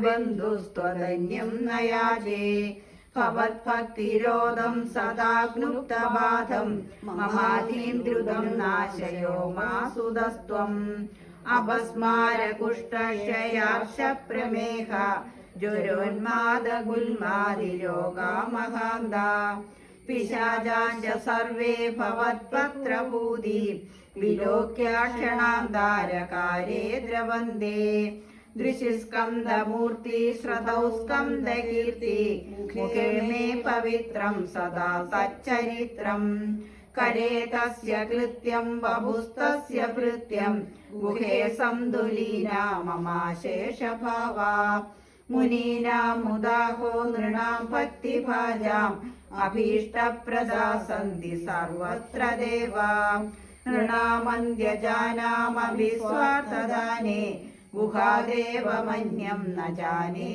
ബന്ധുസ്ത്വധന്യം നയാജേ ഭവത്ഭക്തിരോധം സദാ ക്ലുപ്തബാധം മമാധീം ദ്രുതം നാശയോ മാസുതസ്ത്വം അപസ്മാരകുഷ്ടക്ഷയാർഷപ്രമേഹ ജ്വരോന്മാദഗുൽമാദിരോഗാമഹാന്ത പിശാചാഞ്ച survey ഭവത്പത്രഭൂതി വിലോക്യാക്ഷണാന്താരകാരേ ദ്രവന്തേ ദൃശിസ്കന്ദമൂർത്തി ശ്രതൗ സ്കന്ദകീർത്തി മുഖേ may പവിത്രം സദാ സച്ചരിത്രം കരേ തസ്യ കൃത്യം ബഭുസ്തസ്യ ഭൃത്യം ഗുഹേ സന്തുലീനാ മമാശേഷഭാവാ മുനീനാം മുദാഹോ നൃണാം ഭക്തിഭാജാം അഭീഷ്ടപ്രദാ സന്തി സർവത്ര ദേവാ നൃണാമന്ത്യജാനാമഭിസ്വാർത്ഥദാനേ ഗുഹാദേവമന്യം ന ജാനേ